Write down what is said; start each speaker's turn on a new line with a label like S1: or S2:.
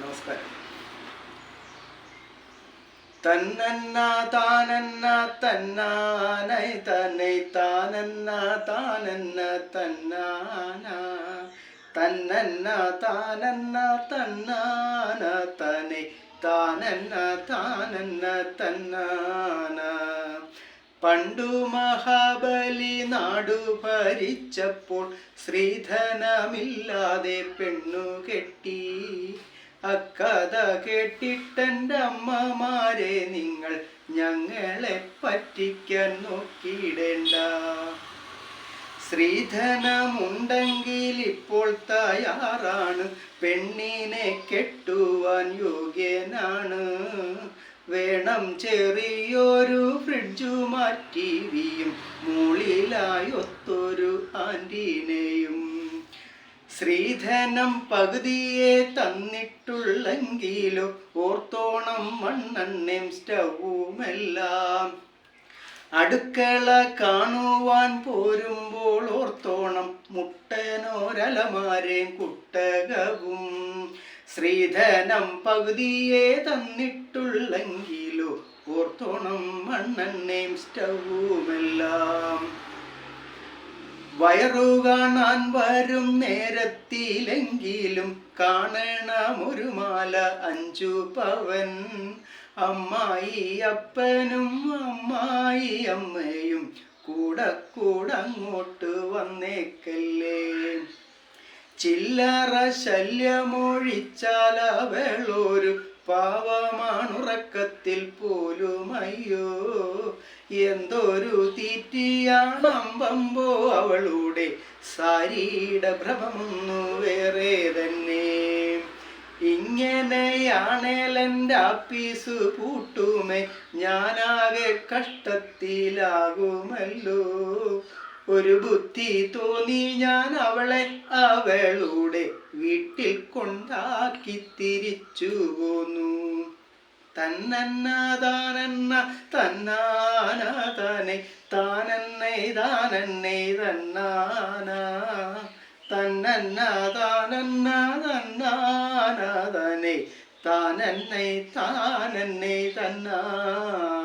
S1: നമസ്കാരം. തന്നന്ന താനന്ന തന്നാനൈ തന്നൈ താനന്ന താനന്ന തന്നാന തന്നന്ന താനന്ന തന്നാന തനൈ താനന്ന താനന്ന തന്നാന. പണ്ടു മഹാബലി നാടു ഭരിച്ചപ്പോൾ ശ്രീധനമില്ലാതെ പെണ്ണു കെട്ടി. അക്കഥ കേട്ടിട്ടെൻ്റെ അമ്മമാരെ നിങ്ങൾ ഞങ്ങളെ പറ്റിക്കാൻ നോക്കിയിടേണ്ട. ശ്രീധനമുണ്ടെങ്കിൽ ഇപ്പോൾ തയ്യാറാണ്, പെണ്ണിനെ കെട്ടുവാൻ യോഗ്യനാണ്. വേണം ചെറിയൊരു ഫ്രിഡ്ജും ടിവിയും മൂളിലായൊത്തൊരു ആൻറ്റീനയും. ശ്രീധനം പകുതിയെ തന്നിട്ടുള്ളെങ്കിലോ ഓർത്തോണം മണ്ണെണ്ണയും സ്റ്റൗവുമെല്ലാം. അടുക്കള കാണുവാൻ പോരുമ്പോൾ ഓർത്തോണം മുട്ടനോരലമാരേം കുട്ടകവും. ശ്രീധനം പകുതിയെ തന്നിട്ടുള്ളെങ്കിലോ ഓർത്തോണം മണ്ണെണ്ണയും സ്റ്റൗവുമെല്ലാം. വയറു കാണാൻ വരും നേരത്തിലെങ്കിലും കാണണമൊരു മാല 5 പവൻ. അമ്മായി അപ്പനും അമ്മായി അമ്മയും കൂടെ അങ്ങോട്ട് വന്നേക്കല്ലേ. ചില്ലറ ശല്യമൊഴിച്ചാൽ അവളൊരു പാവമാണുറക്കത്തിൽ പോലും. അയ്യോ എന്തൊരു തീറ്റിയാണമ്പമ്പോ അവളുടെ സാരിയുടെ ഭ്രമമൊന്നു വേറെ തന്നെ. ഇങ്ങനെയാണേലെൻ്റെ ആപ്പീസ് പൂട്ടുമേ, ഞാനാകെ കഷ്ടത്തിലാകുമല്ലോ. ഒരു ബുദ്ധി തോന്നി ഞാൻ അവളെ അവളുടെ വീട്ടിൽ കൊണ്ടാക്കി തിരിച്ചു പോന്നു. തന്നന്ന താനന്ന തന്നാന തനൈ താനന്നൈ താനന്നൈ തന്നാന തന്നന്ന താനന്ന തന്നാന തനൈ താനന്നൈ താനന്നൈ തന്നാന.